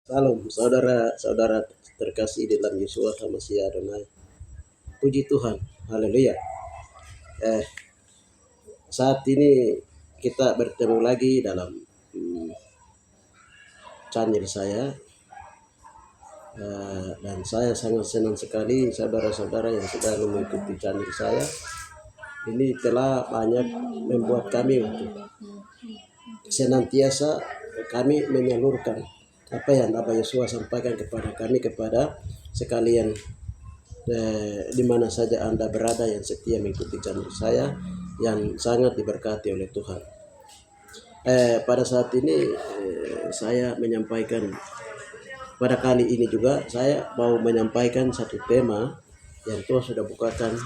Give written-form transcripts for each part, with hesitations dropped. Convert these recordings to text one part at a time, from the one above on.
Salam saudara-saudara terkasih di dalam Yesus Hamasiya Adonai. Puji Tuhan, haleluya. Eh, Saat ini kita bertemu lagi dalam channel saya. Dan saya sangat senang sekali saudara-saudara yang sudah mengikuti channel saya. Ini telah banyak membuat kami untuk senantiasa kami menyalurkan apa yang Bapak Yesus sampaikan kepada kami, kepada sekalian di mana saja Anda berada yang setia mengikuti channel saya, yang sangat diberkati oleh Tuhan. Pada saat ini saya menyampaikan, pada kali ini juga saya mau menyampaikan satu tema yang Tuhan sudah bukakan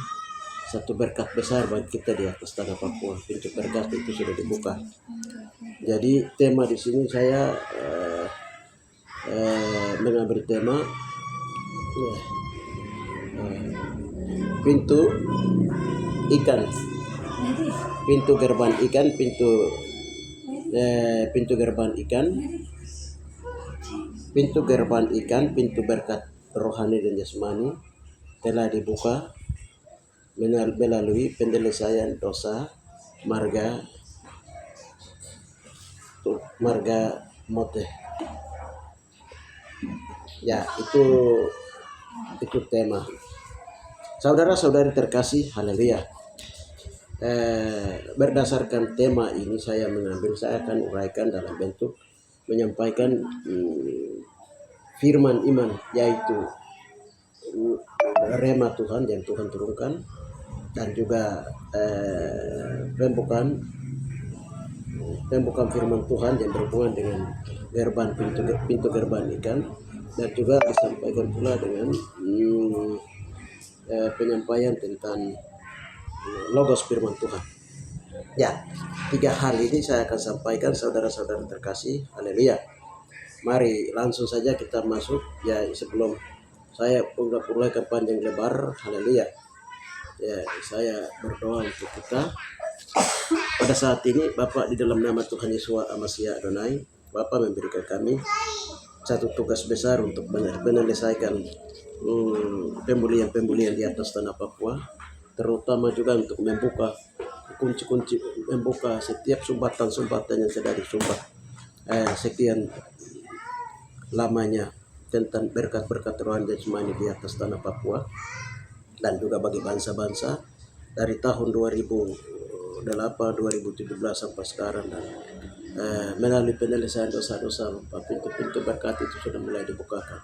satu berkat besar bagi kita di atas tanah Papua. Pintu berkat itu sudah dibuka. Jadi tema di sini saya mengambil tema pintu ikan, pintu gerbang ikan, pintu gerbang ikan, pintu gerbang ikan, pintu berkat rohani dan jasmani telah dibuka melalui penyelesaian dosa marga mote. Ya, itu tema. Saudara-saudari terkasih, haleluya. Berdasarkan tema ini saya akan uraikan dalam bentuk menyampaikan firman iman, yaitu rema Tuhan yang Tuhan turunkan, dan juga pembukaan firman Tuhan yang berhubungan dengan gerbang pintu gerbang ikan, dan juga disampaikan pula dengan penyampaian tentang logos firman Tuhan. Ya, 3 hal ini saya akan sampaikan saudara-saudara terkasih, haleluya. Mari langsung saja kita masuk, ya, sebelum saya uraikan panjang lebar, haleluya. Ya, saya berdoa untuk kita. Pada saat ini Bapak, di dalam nama Tuhan Yesus Hamasiya Adonai, Bapak memberikan kami satu tugas besar untuk menyelesaikan pembulian di atas tanah Papua, terutama juga untuk membuka kunci-kunci, membuka setiap sumbatan-sumbatan yang sudah disumbat sekian lamanya tentang berkat-berkat rohani jasmani di atas tanah Papua, dan juga bagi bangsa-bangsa dari tahun 2008, 2017 sampai sekarang, dan melalui penyelesaian dosa-dosa, pintu-pintu berkat itu sudah mulai dibukakan.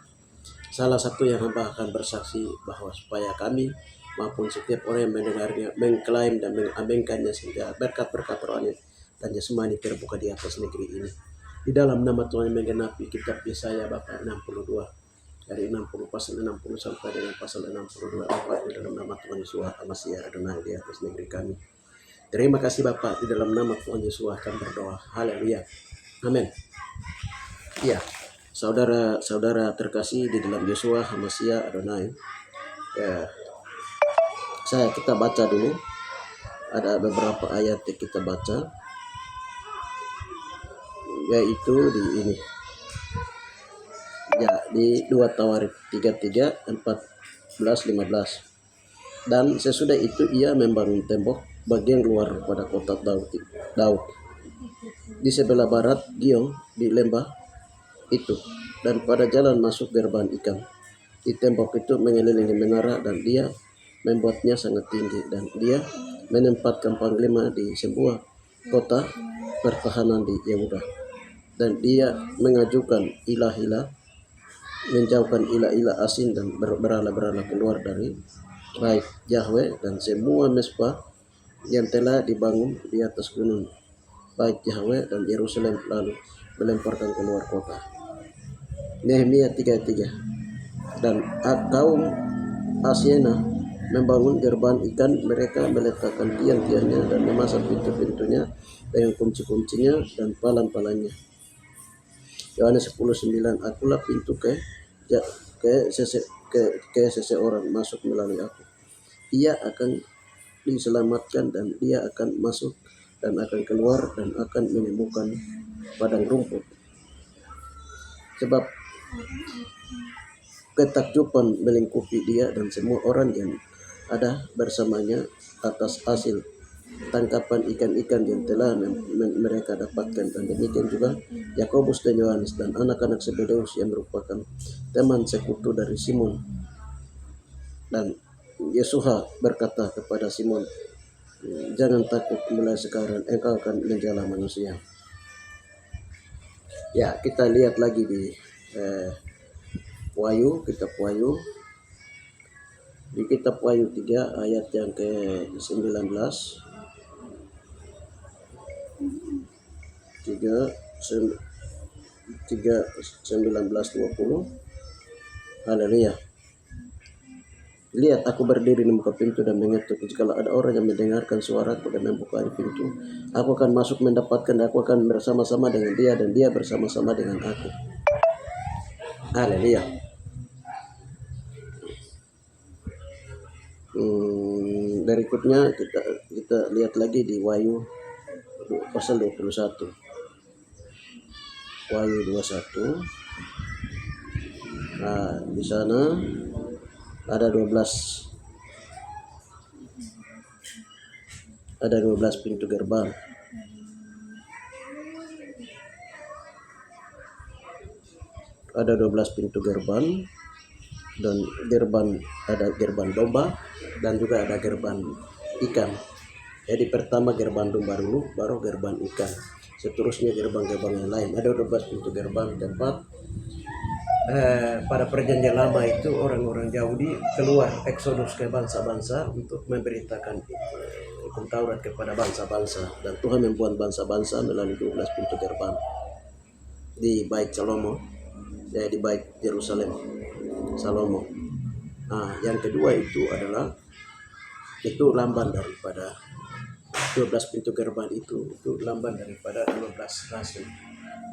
Salah satu yang hamba akan bersaksi bahwa supaya kami maupun setiap orang yang mendengarnya mengklaim dan mengaminkannya, sehingga berkat-berkat rohani dan jasmani terbuka di atas negeri ini. Di dalam nama Tuhan yang menggenapi kitab Yesaya Bapak 62 dari 60 pasal 60 sampai dengan pasal 62, Bapak, di dalam nama Tuhan Yesus Hamasiya Adonai di atas negeri kami. Terima kasih Bapak, di dalam nama Tuhan Yesus akan berdoa. Haleluya. Amin. Ya, saudara-saudara terkasih di dalam Yesus Hamasiya Adonai. Ya, kita baca dulu. Ada beberapa ayat yang kita baca, yaitu di ini. Ya, di 2 Tawarikh 33, 14, 15. Dan sesudah itu ia membangun tembok bagian luar pada kota Daud. Di sebelah barat Gion di lembah itu, dan pada jalan masuk gerbang ikan. Di tembok itu mengelilingi menara, dan dia membuatnya sangat tinggi, dan dia menempatkan panglima di sebuah kota pertahanan di Yehuda. Dan dia menjauhkan ilah-ilah asing dan berhala-berhala keluar dari bait Yahweh, dan semua mezbah yang telah dibangun di atas gunung bait Yahweh dan Yerusalem lalu melemparkan keluar kota. Nehemia 3:3. Dan kaum Asiena membangun gerbang ikan, mereka meletakkan tiang-tiangnya dan memasang pintu-pintunya dengan kunci-kuncinya dan palang-palangnya. Yohanes 10:9. Akulah pintu ke seseorang masuk melalui aku. Ia akan diselamatkan, dan dia akan masuk dan akan keluar dan akan menemukan padang rumput. Sebab Ketakjuban melingkupi dia dan semua orang yang ada bersamanya atas hasil tangkapan ikan-ikan yang telah mereka dapatkan. Dan demikian juga Yakobus dan Yohanes dan anak-anak Zebedeus yang merupakan teman sekutu dari Simon. Dan Yesus berkata kepada Simon, jangan takut, mulai sekarang engkau akan menjala manusia. Ya, kita lihat lagi di Wahyu, kitab Wahyu. Di kitab Wahyu 3 ayat yang ke-19. 3:19-20. Haleluya. Lihat, aku berdiri di muka pintu dan mengetuk. Jikalau ada orang yang mendengarkan suaraku dan membuka pintu, aku akan masuk mendapatkan, aku akan bersama-sama dengan dia dan dia bersama-sama dengan aku. Haleluya. Berikutnya kita lihat lagi di Wahyu pasal 21. Wahyu 21. Nah, di sana ada 12 pintu gerbang. Ada 12 pintu gerbang, dan ada gerbang domba dan juga ada gerbang ikan. Jadi pertama gerbang domba dulu, baru gerbang ikan. Seterusnya gerbang-gerbang yang lain. Ada 12 pintu gerbang tempat pada perjanjian lama itu orang-orang Yahudi keluar eksodus ke bangsa-bangsa untuk memberitakan hukum Taurat kepada bangsa-bangsa, dan Tuhan membuat bangsa-bangsa melalui 12 pintu gerbang di Bait Salomo, di Bait Yerusalem Salomo. Nah, yang kedua itu adalah lambang daripada 12 pintu gerbang itu lambang daripada 12 rasul.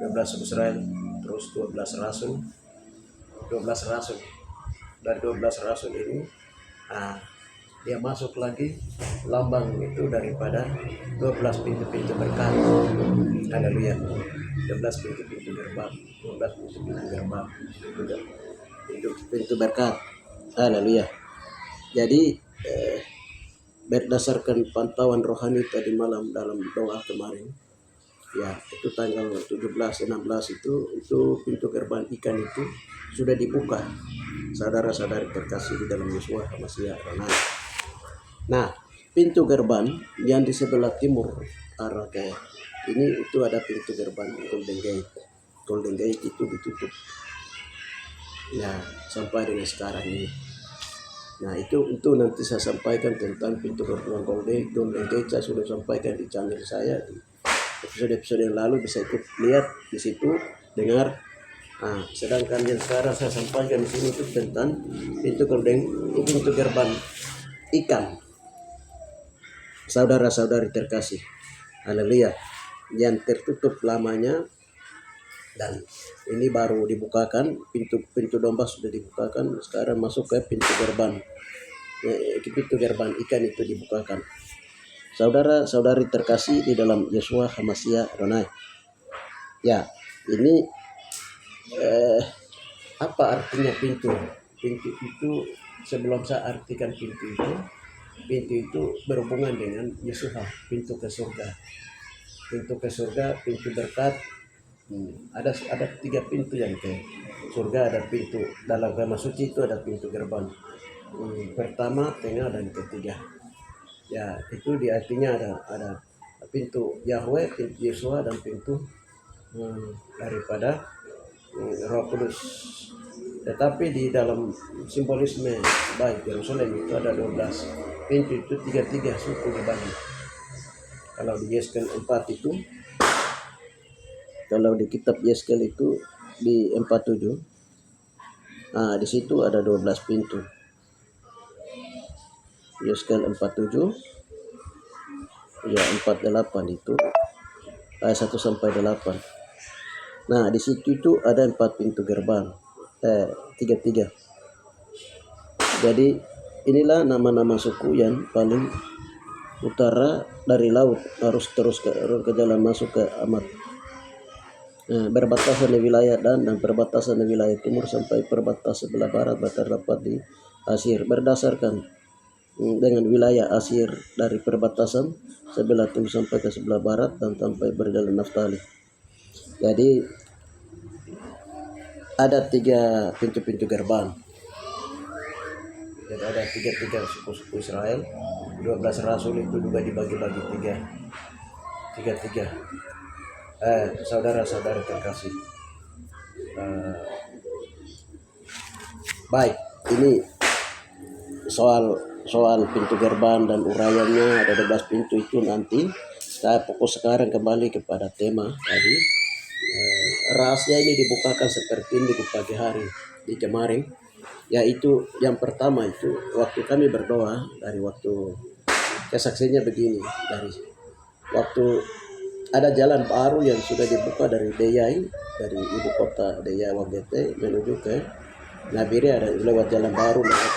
12 Israel, terus 12 rasul. Dari 12 rasul ini dia masuk lagi lambang itu daripada 12 pintu-pintu berkat. Haleluya. 12 pintu-pintu gerbang, 12 pintu-pintu gerbang, pintu berkat. Haleluya. Jadi berdasarkan pantauan rohani tadi malam dalam doa kemarin, ya, itu tanggal 17-16 itu pintu gerbang ikan itu sudah dibuka, saudara-saudari terkasih di dalam Yesus HaMashiach. Nah, pintu gerbang yang di sebelah timur arah ke ini itu ada pintu gerbang Golden Gate. Golden Gate itu ditutup, ya, sampai dengan sekarang ini. Nah, itu nanti saya sampaikan tentang pintu gerbang Golden Gate. Saya sudah sampaikan di channel saya di episode-episode yang lalu, bisa ikut lihat di situ, dengar. Sedangkan yang sekarang saya sampaikan di sini itu tentang pintu gerbang ikan. Saudara-saudari terkasih, haleluya, yang tertutup lamanya, dan ini baru dibukakan, pintu domba sudah dibukakan, sekarang masuk ke pintu gerbang ikan itu dibukakan. Saudara-saudari terkasih di dalam Yesus HaMashiach. Ya, ini apa artinya pintu? Pintu itu, sebelum saya artikan pintu itu berhubungan dengan Yesus, pintu ke surga. Pintu ke surga, pintu berkat. Ada 3 pintu yang ke surga. Ada pintu dalam Kemah Suci, itu ada pintu gerbang pertama, tengah, dan ketiga. Ya, itu artinya ada pintu Yahweh, pintu Yesus, dan pintu daripada Roh Kudus. Tetapi di dalam simbolisme Bait Yerusalem itu ada 12 pintu, itu 3 suku dibagi. Kalau di Yeskel 4 itu, kalau di kitab Yeskel itu di 47, di situ ada 12 pintu. Yeskel 47, ya, 48 itu ayat 1 sampai 8. Nah, di situ itu ada 4 pintu gerbang, 3. Jadi inilah nama-nama suku yang paling utara dari laut, harus terus ke jalan masuk ke Amat. berbatasan di wilayah dan perbatasan di wilayah timur sampai perbatasan sebelah barat terdapat di Asir berdasarkan dengan wilayah Asir dari perbatasan sebelah timur sampai ke sebelah barat dan sampai berjalan Naftali. Jadi ada 3 pintu-pintu gerbang. Jadi ada tiga suku-suku Israel, 12 rasul itu juga dibagi-bagi tiga. Saudara-saudara terkasih. Baik, ini soal pintu gerbang dan uraiannya ada 12 pintu itu nanti. Saya fokus sekarang kembali kepada tema tadi. Rahasia ini dibukakan seperti ini di pagi hari di kemarin, yaitu yang pertama itu waktu kami berdoa dari waktu kesaksiannya begini, dari waktu ada jalan baru yang sudah dibuka dari Deyai, dari ibu kota Deyai Wagete menuju ke Nabire, ada lewat jalan baru, lewat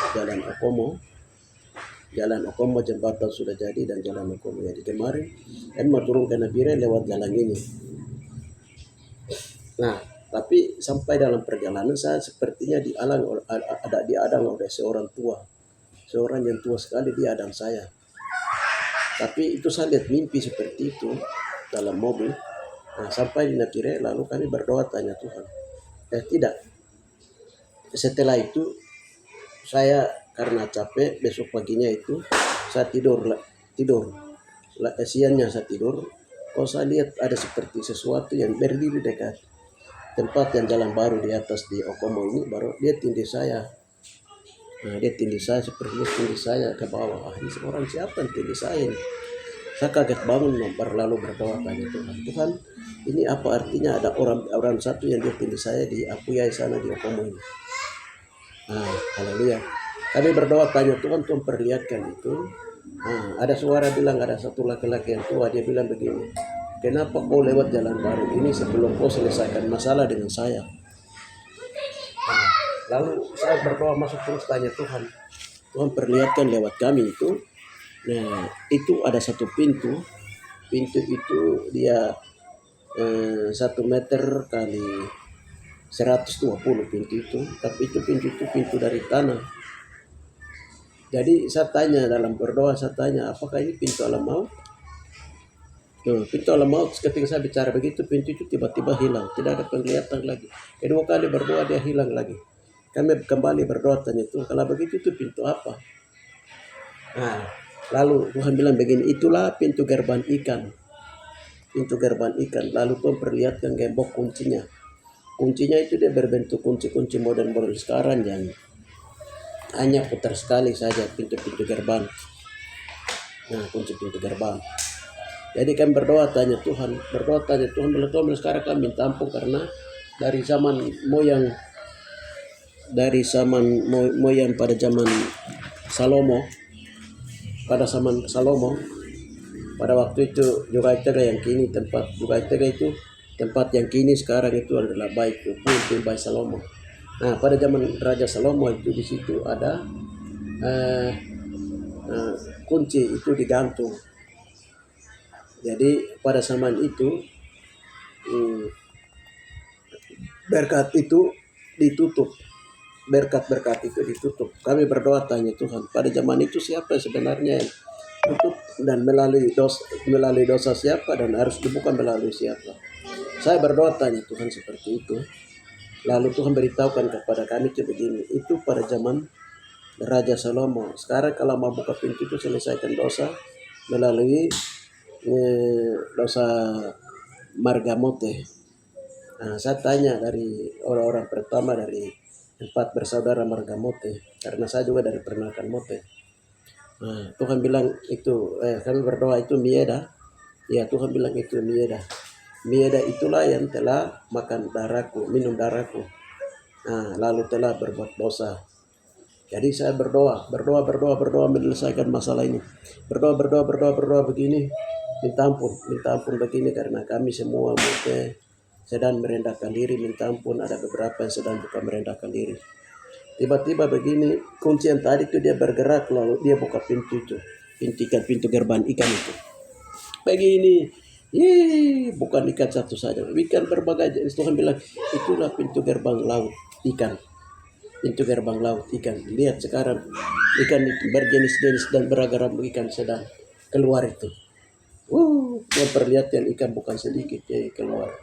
jalan Okomo jembatan sudah jadi dan jalan Okomo. Jadi kemarin kami mau turun ke Nabire lewat jalan ini. Nah, tapi sampai dalam perjalanan saya sepertinya diadang oleh seorang yang tua sekali, dia adang saya. Tapi itu saya lihat mimpi seperti itu dalam mobil. Nah, sampai di Nabire lalu kami berdoa tanya Tuhan. Tidak. Setelah itu saya karena capek besok paginya itu saya tidur. Siangnya saya tidur. Saya lihat ada seperti sesuatu yang berdiri dekat tempat yang jalan baru di atas di Okomo ini, baru dia tindih saya. Nah, dia tindih saya seperti tindih saya ke bawah. Ini seorang siapa yang tindih saya ini? Saya kaget bangun lalu berdoa tanya Tuhan, ini apa artinya ada orang satu yang dia tindih saya di Apuyai sana di Okomo ini. Haleluya. Kami berdoa tanya Tuhan perlihatkan itu. Ada suara bilang ada satu laki-laki yang tua, dia bilang begini, kenapa kau lewat jalan baru ini sebelum kau selesaikan masalah dengan saya? Lalu saya berdoa masuk terus tanya Tuhan perlihatkan lewat kami itu. Nah, itu ada satu pintu itu dia 1 meter kali 120 pintu itu, tapi itu pintu dari tanah. Jadi saya tanya dalam berdoa, apakah ini pintu alam maut? Pintu alam maut. Ketika saya bicara begitu, pintu itu tiba-tiba hilang, tidak ada penglihatan lagi. Kedua kali berdoa dia hilang lagi. Kami kembali berdoa tanya Tuhan, kalau begitu itu pintu apa? Lalu Tuhan bilang begini, itulah pintu gerbang ikan. Lalu Tuhan perlihatkan gembok kuncinya. Kuncinya itu dia berbentuk kunci modern sekarang yang hanya putar sekali saja pintu gerbang. Kunci pintu gerbang. Jadi kami berdoa tanya Tuhan, Tuhan sekarang kami minta ampun karena dari zaman moyang pada zaman Salomo, pada waktu itu juga yang kini tempat yang kini sekarang itu adalah bait Salomo. Nah, pada zaman Raja Salomo itu di situ ada kunci itu digantung. Jadi pada zaman itu berkat itu ditutup. Kami berdoa tanya Tuhan, pada zaman itu siapa sebenarnya yang tutup dan melalui dosa siapa dan harus dibuka melalui siapa? Saya berdoa tanya Tuhan seperti itu. Lalu Tuhan beritahukan kepada kami begini, itu pada zaman Raja Salomo. Sekarang kalau mau buka pintu itu selesaikan dosa melalui dosa Margamote. Saya tanya dari orang-orang pertama dari 4 bersaudara Margamote, karena saya juga dari Peranakan Mote. Tuhan bilang itu, kami berdoa itu Mieda. Ya, Tuhan bilang itu Mieda. Mieda itulah yang telah makan darahku, minum darahku. Lalu telah berbuat dosa. Jadi saya berdoa menyelesaikan masalah ini. Berdoa begini, minta ampun begini karena kami semua mungkin sedang merendahkan diri, minta ampun. Ada beberapa yang sedang bukan merendahkan diri. Tiba-tiba begini, kunci yang tadi itu dia bergerak, lalu dia buka pintu gerbang ikan itu. Begini, Bukan ikan satu saja, ikan berbagai jenis. Tuhan bilang itulah pintu gerbang laut ikan. Pintu gerbang laut ikan. Lihat sekarang ikan itu berjenis-jenis dan beragam ikan sedang keluar itu. Memperlihatkan ikan bukan sedikit ya keluar.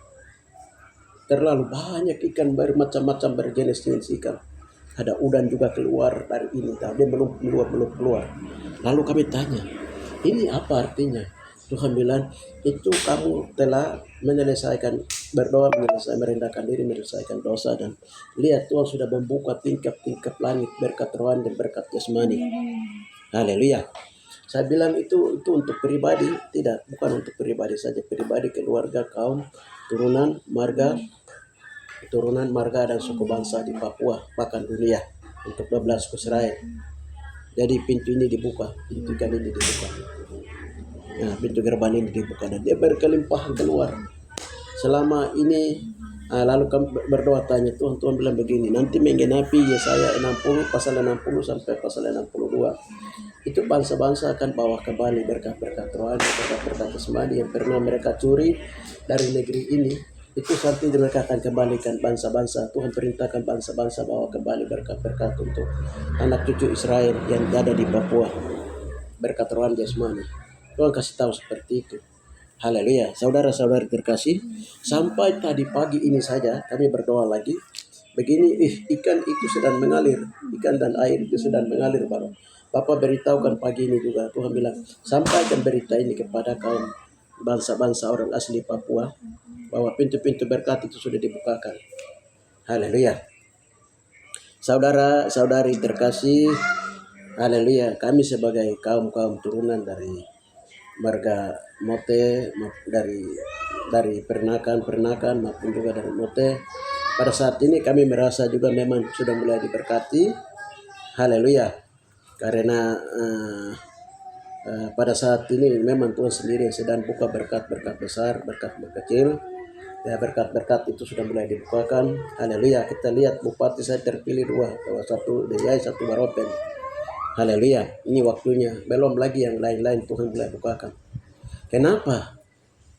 Terlalu banyak ikan bermacam-macam berjenis-jenis ikan. Ada udang juga keluar dari ini. Dia belum keluar. Lalu kami tanya, ini apa artinya? Tuhan bilang, itu kamu telah menyelesaikan berdoa, merendahkan diri, menyelesaikan dosa, dan lihat Tuhan sudah membuka tingkap-tingkap langit berkat rohani dan berkat jasmani. Haleluya. Saya bilang itu untuk pribadi, tidak, bukan untuk pribadi saja, pribadi, keluarga, kaum, turunan, marga dan suku bangsa di Papua, bahkan dunia, untuk 12 suku Israel. Jadi pintu ini dibuka, pintu ikan ini dibuka. Nah, pintu gerbang ini dibuka dan dia berkelimpahan keluar. Selama ini lalu kami berdoa tanya Tuhan bilang begini, nanti menggenapi Yesaya 60 pasal 60 sampai pasal 62. Itu bangsa-bangsa akan bawa kembali berkat-berkat rohani, berkat-berkat jasmani yang pernah mereka curi dari negeri ini. Itu nanti mereka akan kembalikan bangsa-bangsa. Tuhan perintahkan bangsa-bangsa bawa kembali berkat-berkat untuk anak cucu Israel yang ada di Papua. Berkat rohani jasmani. Tuhan kasih tahu seperti itu. Haleluya. Saudara-saudari terkasih, sampai tadi pagi ini saja kami berdoa lagi. Begini, ikan itu sedang mengalir. Ikan dan air itu sedang mengalir, Bapak beritahukan pagi ini juga. Tuhan bilang, sampaikan berita ini kepada kaum bangsa-bangsa orang asli Papua, bahwa pintu-pintu berkat itu sudah dibukakan. Haleluya. Saudara-saudari terkasih, haleluya. Kami sebagai kaum turunan dari marga Mote, dari pernakan maupun juga dari Mote, pada saat ini kami merasa juga memang sudah mulai diberkati. Haleluya. Karena pada saat ini memang Tuhan sendiri yang sedang buka berkat-berkat besar, berkat kecil. Ya, berkat-berkat itu sudah mulai dibukakan. Haleluya. Kita lihat bupati saya terpilih satu Deyai, satu Baropen. Haleluya. Ini waktunya. Belum lagi yang lain-lain Tuhan mulai bukakan. Kenapa?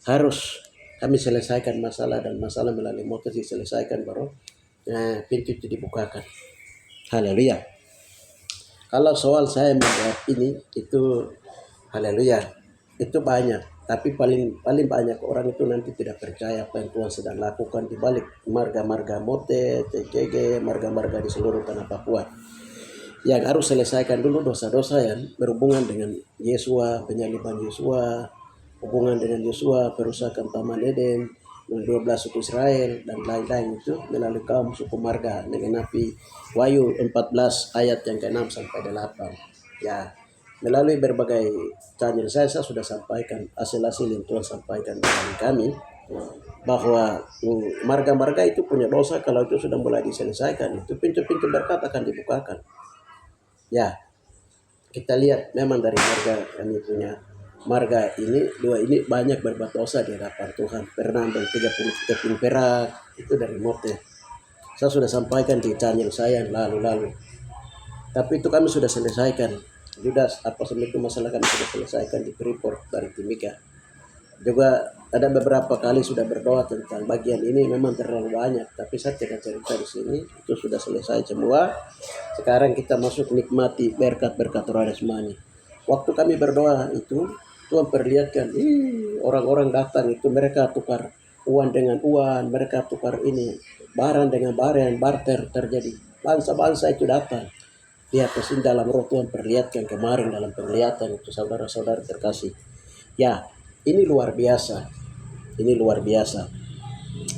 Harus kami selesaikan masalah, dan masalah melalui Mote diselesaikan baru pintu itu dibukakan. Haleluya. Kalau soal saya melihat ini itu haleluya, itu banyak, tapi paling banyak orang itu nanti tidak percaya apa yang Tuhan sedang lakukan di balik marga-marga Mote, TKG, marga-marga di seluruh tanah Papua. Yang harus selesaikan dulu dosa-dosa yang berhubungan dengan Yesua, penyaliban Yesua, hubungan dengan Yosua, perusakan Taman Eden, 12 suku Israel, dan lain-lain itu melalui kaum suku marga dengan api Wahyu 14 ayat yang ke-6 sampai 8. Ya, melalui berbagai channel saya sudah sampaikan hasil-hasil yang Tuhan sampaikan kepada kami, bahwa marga-marga itu punya dosa. Kalau itu sudah mulai diselesaikan, itu pintu-pintu berkat akan dibukakan. Ya, kita lihat memang dari marga kami punya marga ini, dua ini banyak berbuat dosa di hadapan Tuhan. Pernah ambil 30 keping perak itu dari Mote. Saya sudah sampaikan di channel saya yang lalu-lalu. Tapi itu kami sudah selesaikan. Judas apa semua itu masalah kami sudah selesaikan di Freeport dari Timika. Juga ada beberapa kali sudah berdoa tentang bagian ini, memang terlalu banyak, tapi saya tidak cerita di sini. Itu sudah selesai semua. Sekarang kita masuk nikmati berkat-berkat roh jasmani. Waktu kami berdoa itu, Tuhan perlihatkan, orang-orang datang itu mereka tukar uang dengan uang, mereka tukar ini barang dengan barang, barter terjadi. Bangsa-bangsa itu datang. Di atas ini dalam roh Tuhan perlihatkan kemarin dalam penglihatan itu, saudara-saudara terkasih. Ya, ini luar biasa. Ini luar biasa.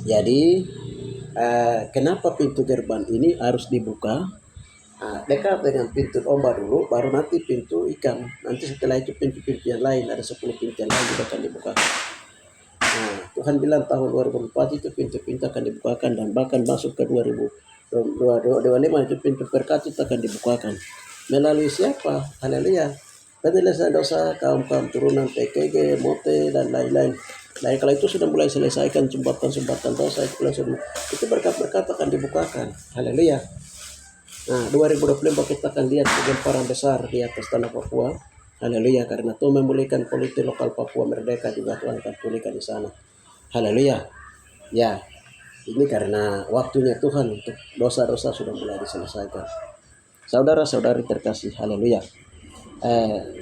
Jadi, kenapa pintu gerbang ini harus dibuka? Dekat dengan pintu domba dulu, baru nanti pintu ikan. Nanti setelah itu pintu-pintu yang lain, ada 10 pintu yang lain juga akan dibuka. Tuhan bilang tahun 2004 itu pintu-pintu akan dibukakan, dan bahkan masuk ke 2025 itu pintu berkat itu akan dibukakan. Melalui siapa? Haleluya. Penyelesaian dosa kaum turunan TKG, Mote, dan lain-lain. Nah, kalau itu sudah mulai selesaikan sumbatan dosa itu berkat-berkat akan dibukakan. Haleluya. Nah, 2025 kita akan lihat kegemparan besar di atas tanah Papua. Haleluya, karena Tuhan memulihkan politik lokal Papua merdeka juga Tuhan akan pulihkan di sana. Haleluya. Ya, ini karena waktunya Tuhan untuk dosa-dosa sudah mulai diselesaikan. Saudara-saudari terkasih, haleluya.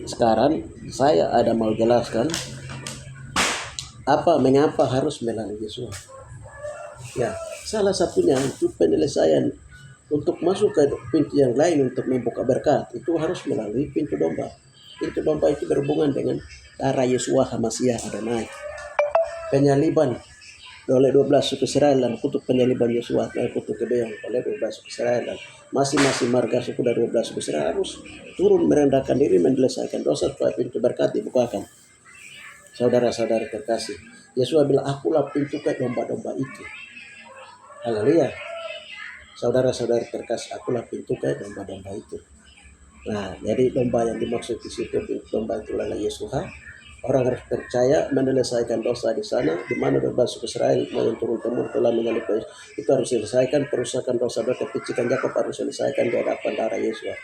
Sekarang saya ada mau jelaskan mengapa harus melalui Yesua. Ya, salah satunya itu penyelesaian untuk masuk ke pintu yang lain untuk membuka berkat itu harus melalui pintu domba. Pintu domba itu berhubungan dengan darah Yesua HaMasiah Adonai. Penyaliban oleh 12 suku Israel dan kutub penyaliban Yesua kutub kedua oleh 12 suku Israel dan masing-masing marga suku dari 12 suku Israel harus turun merendahkan diri menyelesaikan dosa supaya pintu berkat dibukakan. Saudara-saudara terkasih, Yesua bilang, akulah pintu ke domba-domba itu. Haleluya. Saudara-saudara terkasih, akulah pintu ke domba-domba itu. Nah, jadi domba yang dimaksud di situ, pintu domba itu adalah Yesua. Orang harus percaya menyelesaikan dosa di sana, di mana domba suku Israel yang turun-temurun telah menyelesaikan itu harus selesaikan, perusakan dosa-dosa kepicikan Yakub harus selesaikan di hadapan darah Yesus.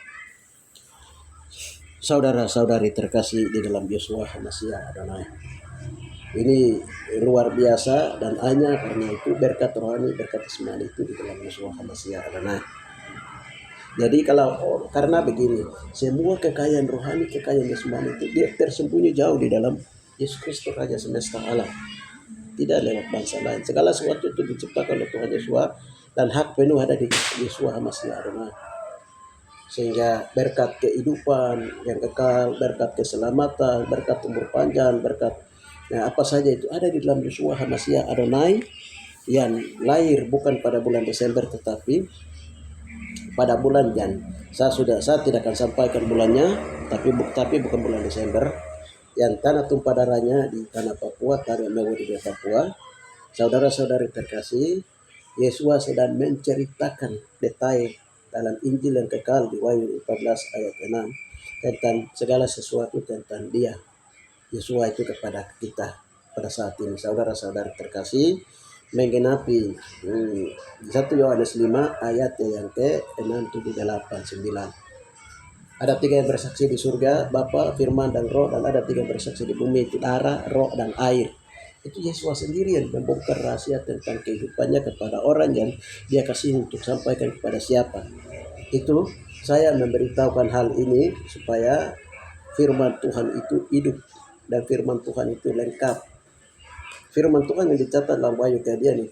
Saudara-saudari terkasih di dalam Yesua HaMasiah Adonai. Ini luar biasa dan hanya karena itu berkat rohani, berkat jasmani itu di dalam Yesua HaMasiah Adonai. Jadi karena begini, semua kekayaan rohani, kekayaan jasmani itu dia tersembunyi jauh di dalam Yesus Kristus Raja semesta alam. Tidak lewat bangsa lain. Segala sesuatu itu diciptakan oleh Tuhan Yesus dan hak penuh ada di Yesua HaMasiah Adonai. Sehingga berkat kehidupan yang kekal, berkat keselamatan, berkat umur panjang, berkat apa saja itu ada di dalam Yesua HaMasiah Adonai yang lahir bukan pada bulan Desember tetapi pada bulan saya tidak akan sampaikan bulannya, tapi bukan bulan Desember, yang tanah tumpah darahnya di tanah Papua, tanah Mewah di Papua. Saudara-saudari terkasih, Yesua sedang menceritakan detail dalam Injil yang kekal di Wahyu 14 ayat 6 tentang segala sesuatu tentang dia, Yesua itu kepada kita pada saat ini. Saudara-saudari terkasih, menggenapi 1 Yohanes 5 ayat yang ke-6, 7, 8, 9. Ada 3 yang bersaksi di surga, Bapa, Firman, dan Roh, dan ada 3 yang bersaksi di bumi, itu darah, roh, dan air. Itu Yesus sendiri yang membongkar rahasia tentang kehidupannya kepada orang yang dia kasih untuk sampaikan kepada siapa. Itu saya memberitahukan hal ini supaya firman Tuhan itu hidup dan firman Tuhan itu lengkap. Firman Tuhan yang dicatat dalam Wahyu Kejadian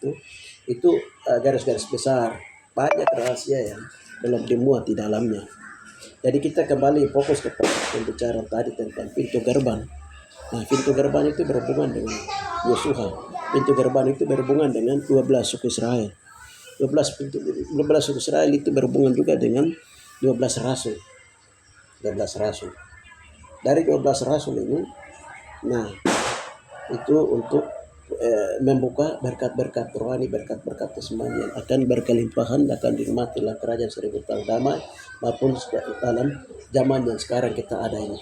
itu garis-garis besar, banyak rahasia yang belum dimuat di dalamnya. Jadi kita kembali fokus kepada pembicaraan tadi tentang pintu gerbang. Nah, pintu gerbang itu berhubungan dengan Yesua. Pintu gerbang itu berhubungan dengan 12 suku Israel. 12 suku Israel itu berhubungan juga dengan 12 rasul. 12 rasul. Dari 12 rasul ini, nah itu untuk membuka berkat-berkat rohani, berkat-berkat jasmani yang akan berkelimpahan, akan dinikmati dalam kerajaan 1000 tahun damai maupun dalam zaman yang sekarang kita ada ini.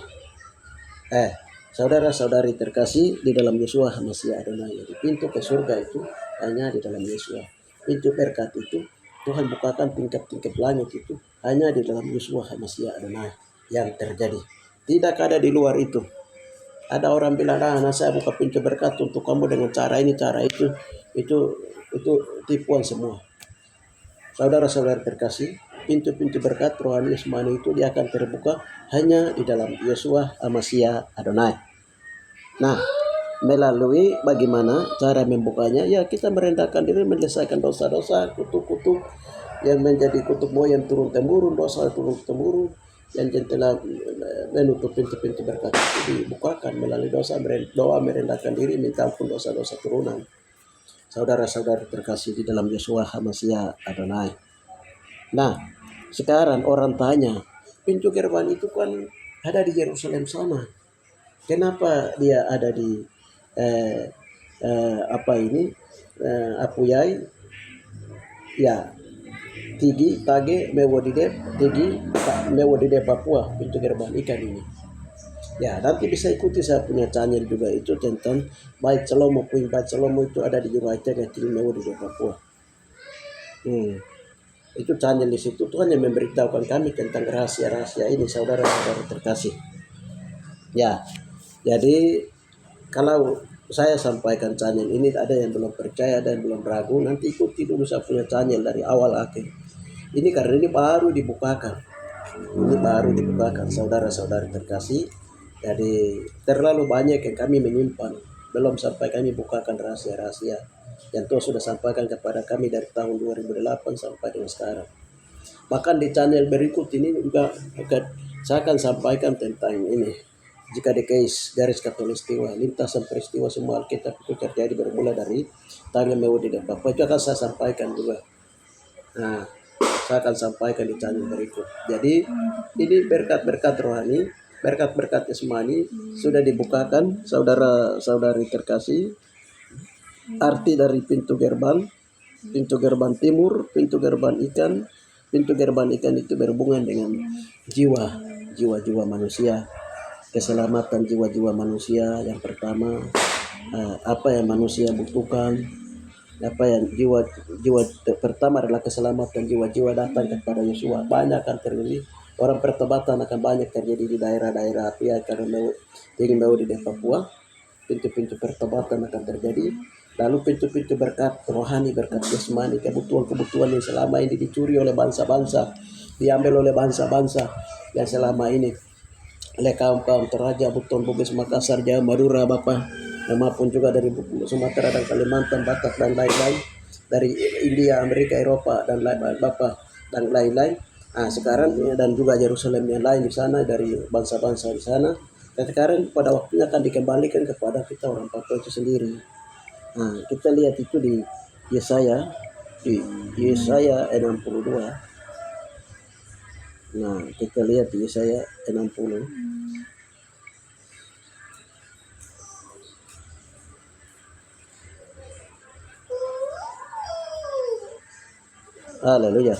Saudara-saudari terkasih di dalam Yesua HaMasiah Adonai. Jadi pintu ke surga itu hanya di dalam Yesua. Pintu berkat itu Tuhan bukakan tingkap-tingkap langit itu hanya di dalam Yesua HaMasiah Adonai yang terjadi. Tidak ada di luar itu. Ada orang bilang, saya buka pintu berkat untuk kamu dengan cara ini, cara itu tipuan semua. Saudara-saudara terkasih, pintu-pintu berkat rohani jasmani itu dia akan terbuka hanya di dalam Yesua HaMasiah Adonai. Nah, melalui bagaimana cara membukanya? Ya, kita merendahkan diri, menyelesaikan dosa-dosa, kutuk-kutuk yang menjadi kutuk moyang turun-temurun, dosa turun-temurun, yang telah menutup pintu-pintu berkat itu dibukakan melalui doa merendahkan diri, minta ampun dosa-dosa turunan. Saudara-saudara terkasih di dalam Yesua HaMasiah Adonai. Nah, sekarang orang tanya, pintu gerbang itu kan ada di Yerusalem sana. Kenapa dia ada di Apuyai? Ya, Tigi, Tage, Mewodide, Tigi, Mewodide Papua, pintu gerbang ikan ini. Ya, nanti bisa ikuti saya punya channel juga itu tentang Bait Salomo. Bait Salomo itu ada di Jurwaita dan Tigi Mewodide Papua. Itu channel di situ Tuhan yang memberitahukan kami tentang rahasia-rahasia ini, saudara-saudara terkasih. Ya, jadi kalau saya sampaikan channel ini, ada yang belum percaya, ada yang belum ragu, nanti ikuti dulu saya punya channel dari awal akhir. Ini karena ini baru dibukakan. Ini baru dibukakan, saudara-saudara terkasih. Jadi terlalu banyak yang kami menyimpan. Belum sampai kami bukakan rahasia-rahasia yang Tuhan sudah sampaikan kepada kami dari tahun 2008 sampai dengan sekarang. Bahkan di channel berikut ini juga saya akan sampaikan tentang ini. Jika di case garis katulistiwa, lintasan peristiwa semua Alkitab itu terjadi bermula dari tangan Maudi dan Bapak, itu akan saya sampaikan juga. Nah, saya akan sampaikan di channel berikut. Jadi ini berkat-berkat rohani, berkat-berkat jasmani sudah dibukakan, saudara-saudari terkasih. Arti dari pintu gerbang timur, pintu gerbang ikan. Pintu gerbang ikan itu berhubungan dengan jiwa-jiwa manusia, keselamatan jiwa-jiwa manusia. Yang pertama, apa yang manusia butuhkan, apa yang jiwa pertama adalah keselamatan jiwa-jiwa datang kepada Yosua. Banyak akan terjadi, orang pertobatan akan banyak terjadi di daerah-daerah Apia karena ingin mau di Papua. Pintu-pintu pertobatan akan terjadi. Lalu pintu-pintu berkat rohani, berkat jasmani, kebutuhan-kebutuhan yang selama ini dicuri oleh bangsa-bangsa, diambil oleh bangsa-bangsa yang selama ini oleh kaum-kaum Toraja, Buton, Bugis, Makassar, Jawa, Madura, Bapak, maupun juga dari Sumatera dan Kalimantan, Batak dan lain-lain, dari India, Amerika, Eropa dan lain-lain, Bapak dan lain-lain. Nah, sekarang dan juga Yerusalem yang lain di sana, dari bangsa-bangsa di sana. Dan sekarang pada waktunya akan dikembalikan kepada kita orang Papua itu sendiri. Nah, kita lihat itu di Yesaya 62. Nah, kita lihat di Yesaya 60. Haleluya.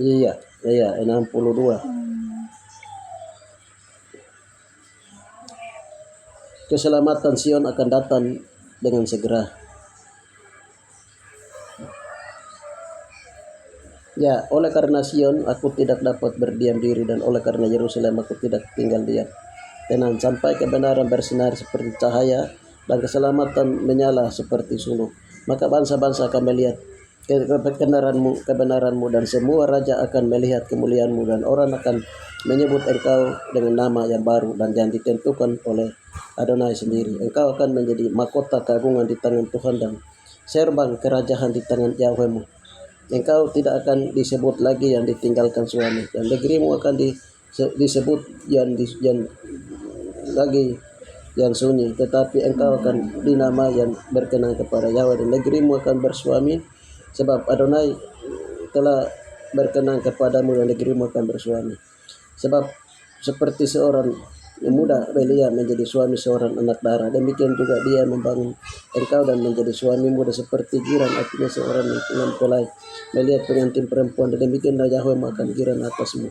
Iya. Iya, 62. Keselamatan Sion akan datang dengan segera. Ya, oleh karena Sion aku tidak dapat berdiam diri, dan oleh karena Yerusalem aku tidak tinggal diam. Tenang, sampai kebenaran bersinar seperti cahaya dan keselamatan menyala seperti suluk. Maka bangsa-bangsa akan melihat kebenaranmu, dan semua raja akan melihat kemuliaanmu, dan orang akan menyebut engkau dengan nama yang baru dan yang ditentukan oleh Adonai sendiri. Engkau akan menjadi mahkota keagungan di tangan Tuhan dan serbang kerajaan di tangan Yahwehmu. Engkau tidak akan disebut lagi yang ditinggalkan suami, dan negerimu akan disebut yang lagi yang sunyi, tetapi engkau akan dinama yang berkenan kepada Yahweh, dan negerimu akan bersuami, sebab Adonai telah berkenan kepadamu, dan negerimu akan bersuami. Sebab seperti seorang muda belia menjadi suami seorang anak darah, demikian juga dia membangun engkau dan menjadi suami muda seperti giran, artinya seorang yang mempelai melihat pengantin perempuan, dan demikianlah Yahweh makan giran atasmu.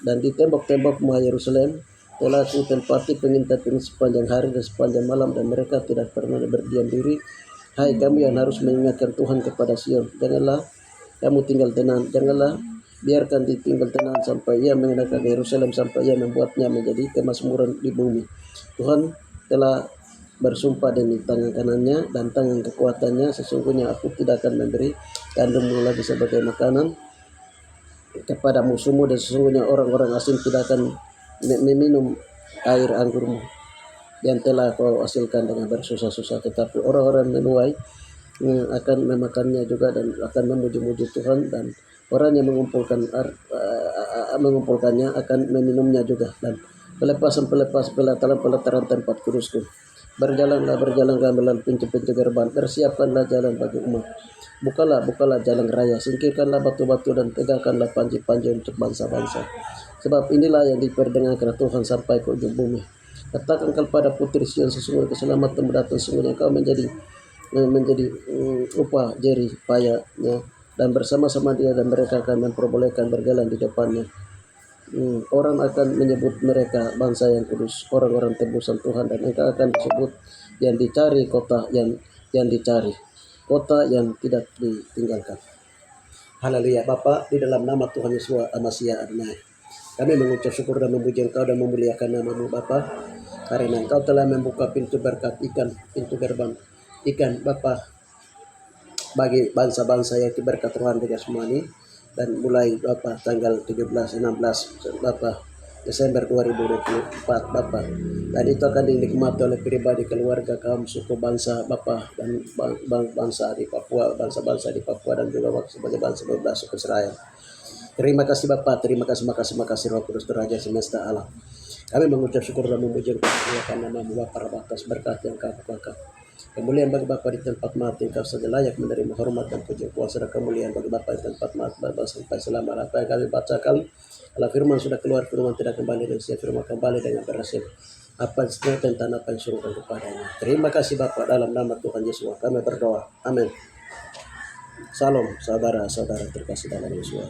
Dan di tembok-tembokmu Yerusalem telah ku tempati pengintai sepanjang hari dan sepanjang malam, dan mereka tidak pernah berdiam diri. Hai kamu yang harus mengingatkan Tuhan kepada Sion, janganlah kamu tinggal tenang, janganlah biarkan ditinggal tenang sampai ia mengenakan Yerusalem, sampai ia membuatnya menjadi kemakmuran di bumi. Tuhan telah bersumpah demi tangan kanannya dan tangan kekuatannya, sesungguhnya aku tidak akan memberi gandummu lagi sebagai makanan kepada musuhmu, dan sesungguhnya orang-orang asing tidak akan meminum air anggurmu yang telah kau hasilkan dengan bersusah-susah, tetapi orang-orang menuai akan memakannya juga dan akan memuji-muji Tuhan, dan orang yang mengumpulkannya akan meminumnya juga. Dan pelepasan-pelepas pelataran tempat kudusku. Berjalanlah melalui pintu-pintu gerbang, persiapkanlah jalan bagi umat. Bukalah jalan raya, singkirkanlah batu-batu dan tegakkanlah panji-panji untuk bangsa-bangsa. Sebab inilah yang diperdengarkan Tuhan sampai ke ujung bumi. Katakan kepada putri Sion, sesungguhnya keselamatan datang, sesungguhnya kau menjadi upah jeri payahnya, dan bersama-sama dia dan mereka akan memperbolehkan berjalan di depannya. Orang akan menyebut mereka bangsa yang kudus, orang-orang tebusan Tuhan, dan engkau akan disebut yang dicari, kota yang dicari, kota yang tidak ditinggalkan. Haleluya. Bapa, di dalam nama Tuhan Yesus Amasia Adonai, kami mengucap syukur dan memuji Engkau dan memuliakan nama-Mu Bapa, karena Engkau telah membuka pintu berkat pintu gerbang ikan Bapa, bagi bangsa-bangsa yang diberkat Tuhan dengan semua ini. Dan mulai Bapak tanggal 17-16 Bapak Desember 2024 Bapak, dan itu akan dinikmati oleh pribadi, keluarga, kaum, suku, bangsa Bapak, dan bangsa di Papua, bangsa-bangsa di Papua, dan juga sebagai bangsa 12 suku Israel. Terima kasih Bapak, terima kasih, makasih Roh Kudus Raja semesta alam. Kami mengucap syukur dan memuji karena nama-Mu Bapa atas berkat yang Kau bukakan. Kemuliaan bagi Bapa di tempat mati, Engkau saja layak menerima hormat dan puji kuasa, dan kemuliaan bagi Bapa di tempat mati Bapa sampai selama. Apa yang kami bacakan, kalau firman sudah keluar, firman tidak kembali dan siap, firman kembali dengan berhasil. Apa yang tentang apa yang suruhkan kepadanya. Terima kasih Bapa, dalam nama Tuhan Yesus kami berdoa. Amin. Salam saudara-saudara terkasih dalam Yesus.